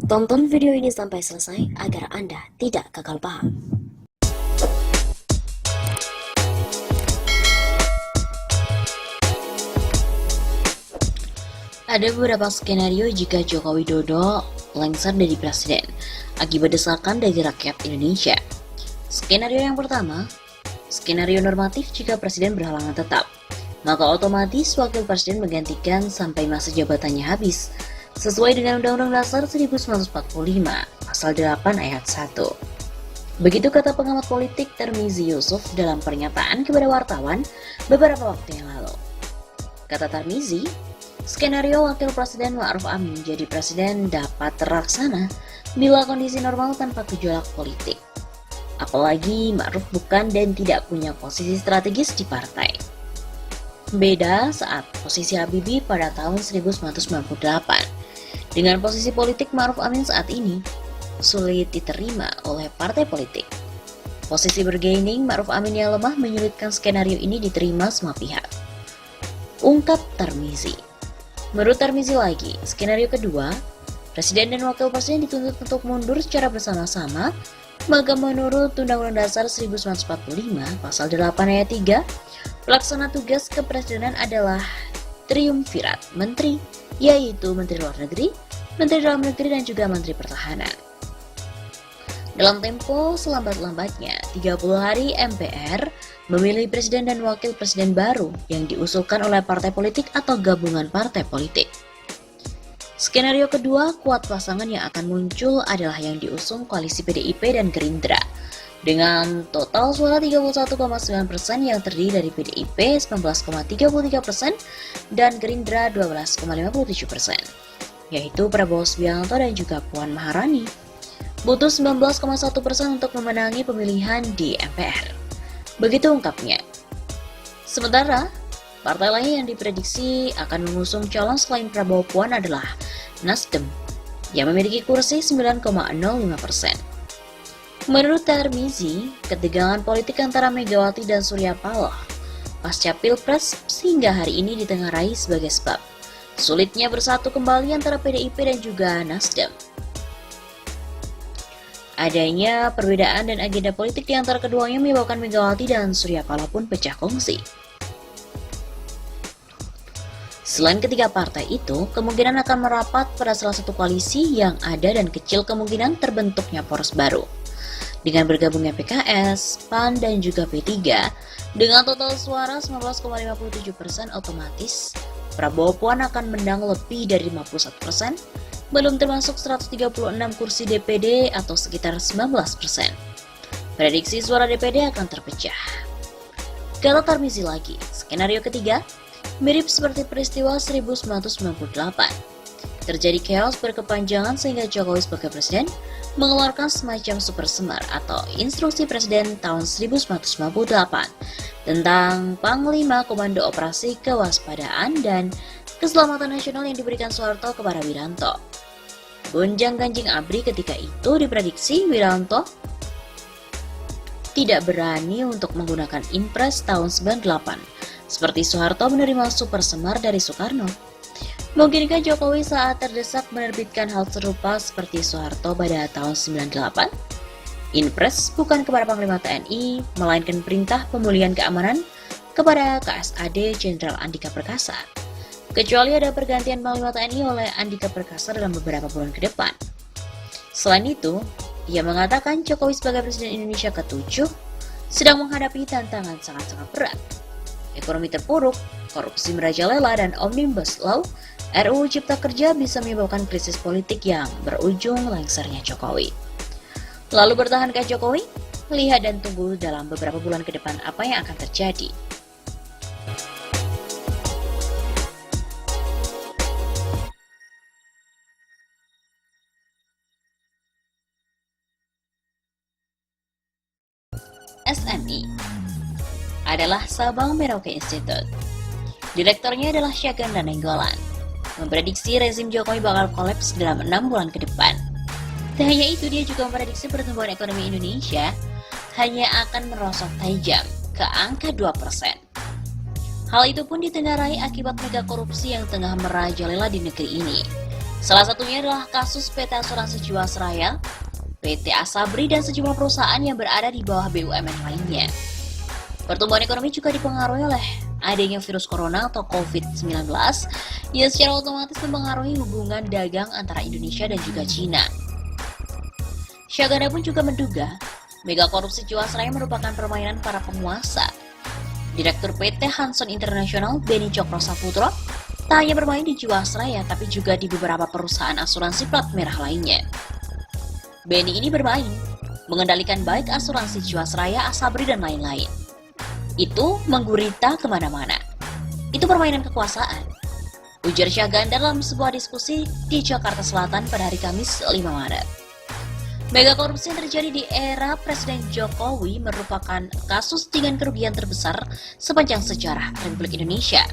Tonton video ini sampai selesai agar Anda tidak gagal paham. Ada beberapa skenario jika Joko Widodo lengser dari presiden akibat desakan dari rakyat Indonesia. Skenario yang pertama, skenario normatif jika presiden berhalangan tetap, maka otomatis wakil presiden menggantikan sampai masa jabatannya habis, sesuai dengan Undang-Undang Dasar 1945, Pasal 8 Ayat 1. Begitu kata pengamat politik Tarmizi Yusuf dalam pernyataan kepada wartawan beberapa waktu yang lalu. Kata Tarmizi, skenario wakil presiden Ma'ruf Amin jadi presiden dapat terlaksana bila kondisi normal tanpa gejolak politik. Apalagi Ma'ruf bukan dan tidak punya posisi strategis di partai. Beda saat posisi Habibie pada tahun 1998. Dengan posisi politik Ma'ruf Amin saat ini, sulit diterima oleh partai politik. Posisi bergaining Ma'ruf Amin yang lemah menyulitkan skenario ini diterima semua pihak. Ungkap Tarmizi. Menurut Tarmizi lagi, skenario kedua, presiden dan wakil presiden dituntut untuk mundur secara bersama-sama, maka menurut Undang-Undang Dasar 1945, Pasal 8 Ayat 3, pelaksana tugas kepresidenan adalah triumvirat menteri, yaitu Menteri Luar Negeri, Menteri Dalam Negeri, dan juga Menteri Pertahanan. Dalam tempo selambat-lambatnya, 30 hari MPR memilih presiden dan wakil presiden baru yang diusulkan oleh partai politik atau gabungan partai politik. Skenario kedua, kuat pasangan yang akan muncul adalah yang diusung koalisi PDIP dan Gerindra, dengan total suara 31,9% yang terdiri dari PDIP 19,33% dan Gerindra 12,57%, yaitu Prabowo Subianto dan juga Puan Maharani. Butuh 19,1% untuk memenangi pemilihan di MPR. Begitu ungkapnya. Sementara, partai lain yang diprediksi akan mengusung calon selain Prabowo Puan adalah Nasdem, yang memiliki kursi 9,05%. Menurut Tarmizi, ketegangan politik antara Megawati dan Surya Paloh pasca Pilpres hingga hari ini ditengarai sebagai sebab sulitnya bersatu kembali antara PDIP dan juga Nasdem. Adanya perbedaan dan agenda politik di antara keduanya menyebabkan Megawati dan Surya Paloh pun pecah kongsi. Selain ketiga partai itu, kemungkinan akan merapat pada salah satu koalisi yang ada dan kecil kemungkinan terbentuknya poros baru. Dengan bergabungnya PKS, PAN, dan juga P3, dengan total suara 19,57% otomatis, Prabowo Puan akan menang lebih dari 51%, belum termasuk 136 kursi DPD atau sekitar 19%. Prediksi suara DPD akan terpecah. Kata Tarmizi lagi, skenario ketiga mirip seperti peristiwa 1998. Terjadi chaos berkepanjangan sehingga Jokowi sebagai presiden mengeluarkan semacam super semar atau instruksi presiden tahun 1998 tentang Panglima Komando Operasi Kewaspadaan dan Keselamatan Nasional yang diberikan Soeharto kepada Wiranto. Gonjang-ganjing ABRI ketika itu diprediksi Wiranto tidak berani untuk menggunakan Impres tahun 98, seperti Soeharto menerima super semar dari Soekarno. Mungkinkah Jokowi saat terdesak menerbitkan hal serupa seperti Soeharto pada tahun 98? Inpres bukan kepada Panglima TNI, melainkan perintah pemulihan keamanan kepada KSAD Jenderal Andika Perkasa. Kecuali ada pergantian Panglima TNI oleh Andika Perkasa dalam beberapa bulan ke depan. Selain itu, ia mengatakan Jokowi sebagai Presiden Indonesia ke-7 sedang menghadapi tantangan sangat-sangat berat. Ekonomi terpuruk, korupsi merajalela, dan Omnibus Law RUU Cipta Kerja bisa menyebabkan krisis politik yang berujung lengsernya Jokowi. Lalu bertahankah Jokowi? Lihat dan tunggu dalam beberapa bulan ke depan apa yang akan terjadi. SMI adalah Sabang Merauke Institute. Direkturnya adalah Syagan dan Nenggolan. Memprediksi rezim Jokowi bakal kolaps dalam 6 bulan ke depan. Tak hanya itu, dia juga memprediksi pertumbuhan ekonomi Indonesia hanya akan merosot tajam ke angka 2%. Hal itu pun ditengarai akibat mega korupsi yang tengah merajalela di negeri ini. Salah satunya adalah kasus PT Asuransi Jiwasraya, PT Asabri, dan sejumlah perusahaan yang berada di bawah BUMN lainnya. Pertumbuhan ekonomi juga dipengaruhi oleh adanya virus corona atau COVID-19 yang secara otomatis mempengaruhi hubungan dagang antara Indonesia dan juga Cina. Syahganda pun juga menduga mega korupsi Jiwasraya merupakan permainan para penguasa. Direktur PT Hanson International Beni Cokro Saputro tak hanya bermain di Jiwasraya tapi juga di beberapa perusahaan asuransi plat merah lainnya. Beni ini bermain mengendalikan baik asuransi Jiwasraya, Asabri, dan lain-lain. Itu menggurita kemana-mana. Itu permainan kekuasaan, ujar Syahganda dalam sebuah diskusi di Jakarta Selatan pada hari Kamis 5 Maret. Mega korupsi yang terjadi di era Presiden Jokowi merupakan kasus dengan kerugian terbesar sepanjang sejarah Republik Indonesia.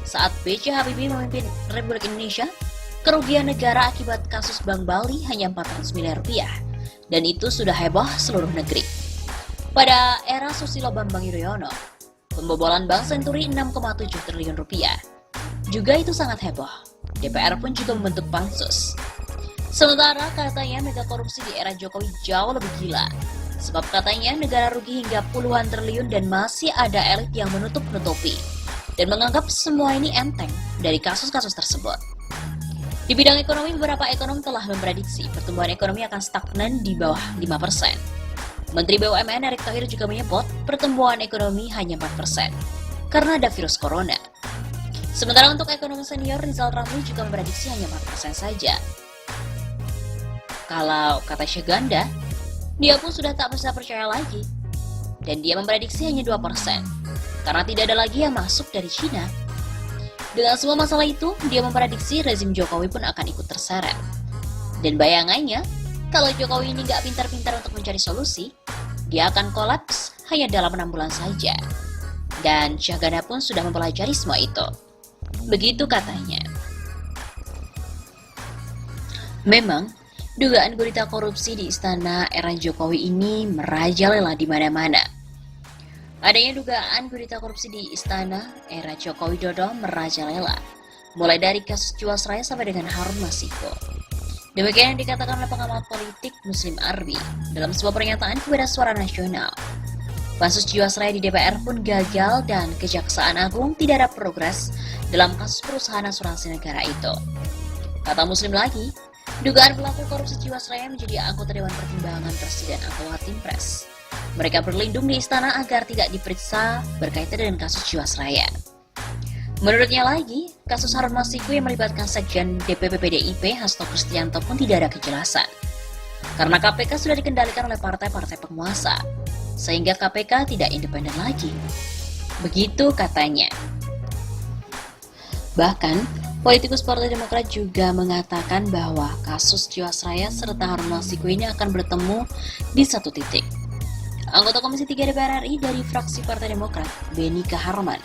Saat B.J. Habibie memimpin Republik Indonesia, kerugian negara akibat kasus Bank Bali hanya 400 miliar rupiah, dan itu sudah heboh seluruh negeri. Pada era Susilo Bambang Yudhoyono, pembobolan Bank Senturi 6,7 triliun rupiah. Juga itu sangat heboh. DPR pun juga membentuk pansus. Sementara katanya mega korupsi di era Jokowi jauh lebih gila. Sebab katanya negara rugi hingga puluhan triliun dan masih ada elit yang menutup-nutupi dan menganggap semua ini enteng dari kasus-kasus tersebut. Di bidang ekonomi, beberapa ekonom telah memprediksi pertumbuhan ekonomi akan stagnan di bawah 5%. Menteri BUMN Erick Thohir juga menyebut pertumbuhan ekonomi hanya 4% karena ada virus corona. Sementara untuk ekonomi senior Rizal Ramli juga memprediksi hanya 4% saja. Kalau kata Syahganda, dia pun sudah tak bisa percaya lagi. Dan dia memprediksi hanya 2% karena tidak ada lagi yang masuk dari Cina. Dengan semua masalah itu, dia memprediksi rezim Jokowi pun akan ikut terseret. Dan bayangannya, kalau Jokowi ini nggak pintar-pintar untuk mencari solusi, dia akan kolaps hanya dalam 6 bulan saja. Dan Syahganda pun sudah mempelajari semua itu. Begitu katanya. Memang, dugaan gurita korupsi di istana era Jokowi ini merajalela di mana-mana. Adanya dugaan gurita korupsi di istana era Joko Widodo merajalela, mulai dari kasus Jiwasraya sampai dengan Harun Masiku. Demikian yang dikatakan oleh pengamat politik Muslim Arbi dalam sebuah pernyataan kepada Suara Nasional. Pansus Jiwasraya di DPR pun gagal dan Kejaksaan Agung tidak ada progres dalam kasus perusahaan asuransi negara itu. Kata Muslim lagi, dugaan pelaku korupsi Jiwasraya menjadi anggota Dewan Pertimbangan Presiden atau Watimpres. Mereka berlindung di istana agar tidak diperiksa berkaitan dengan kasus Jiwasraya. Menurutnya lagi, kasus Harun Masiku yang melibatkan Sekjen DPP PDIP Hasto Kristianto pun tidak ada kejelasan. Karena KPK sudah dikendalikan oleh partai-partai penguasa, sehingga KPK tidak independen lagi. Begitu katanya. Bahkan, politikus Partai Demokrat juga mengatakan bahwa kasus Jiwasraya serta Harun Masiku ini akan bertemu di satu titik. Anggota Komisi 3 DPR RI dari fraksi Partai Demokrat, Beni Kaharman,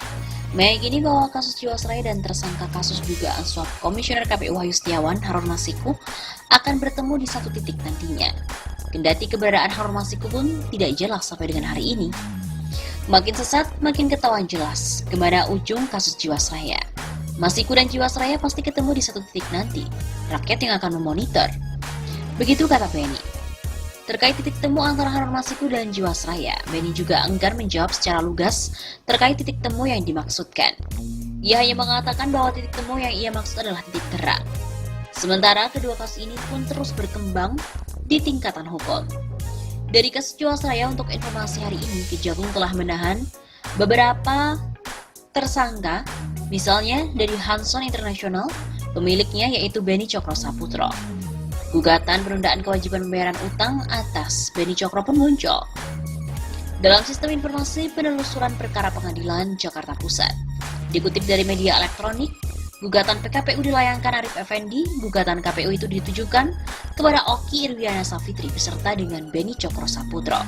meyakini bahwa kasus Jiwasraya dan tersangka kasus dugaan suap Komisioner KPU Wahyu Setiawan, Harun Masiku, akan bertemu di satu titik nantinya. Kendati keberadaan Harun Masiku pun tidak jelas sampai dengan hari ini. Makin sesat, makin ketahuan jelas kemana ujung kasus Jiwasraya. Masiku dan Jiwasraya pasti ketemu di satu titik nanti. Rakyat yang akan memonitor. Begitu kata Beni. Terkait titik temu antara Harun Masiku dan Jiwasraya, Beni juga enggan menjawab secara lugas terkait titik temu yang dimaksudkan. Ia hanya mengatakan bahwa titik temu yang ia maksud adalah titik terang. Sementara kedua kasus ini pun terus berkembang di tingkatan hukum. Dari kasus Jiwasraya, untuk informasi hari ini, Kejagung telah menahan beberapa tersangka, misalnya dari Hanson International, pemiliknya yaitu Beni Cokro Saputro. Gugatan penundaan kewajiban pembayaran utang atas Beni Cokro pun muncul. Dalam sistem informasi penelusuran perkara pengadilan Jakarta Pusat, dikutip dari media elektronik, gugatan PKPU dilayangkan Arif Effendi. Gugatan KPU itu ditujukan kepada Oki Irwiana Safitri beserta dengan Beni Cokro Saputro.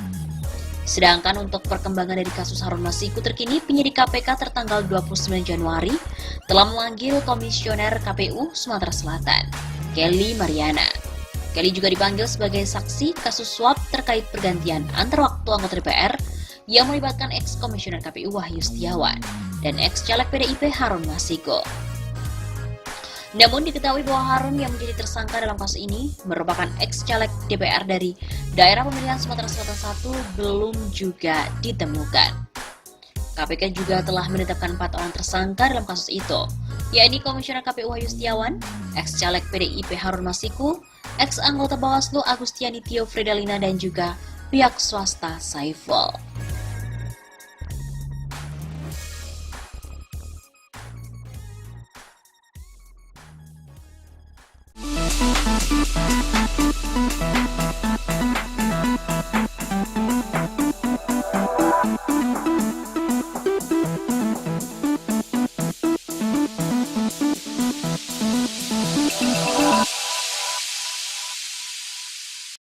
Sedangkan untuk perkembangan dari kasus Harun Masiku terkini, penyidik KPK tertanggal 29 Januari telah memanggil Komisioner KPU Sumatera Selatan, Kelly Mariana. Kelly juga dipanggil sebagai saksi kasus suap terkait pergantian antar waktu anggota DPR yang melibatkan ex-komisioner KPU Wahyu Setiawan dan ex-caleg PDIP Harun Masiku. Namun diketahui bahwa Harun yang menjadi tersangka dalam kasus ini merupakan ex-caleg DPR dari daerah pemilihan Sumatera Selatan 1 belum juga ditemukan. KPK juga telah menetapkan 4 orang tersangka dalam kasus itu, yakni Komisioner KPU Wahyu Setiawan, ex-caleg PDIP Harun Masiku, ex-anggota Bawaslu Agustiani Tio Fridalina, dan juga pihak swasta Saiful.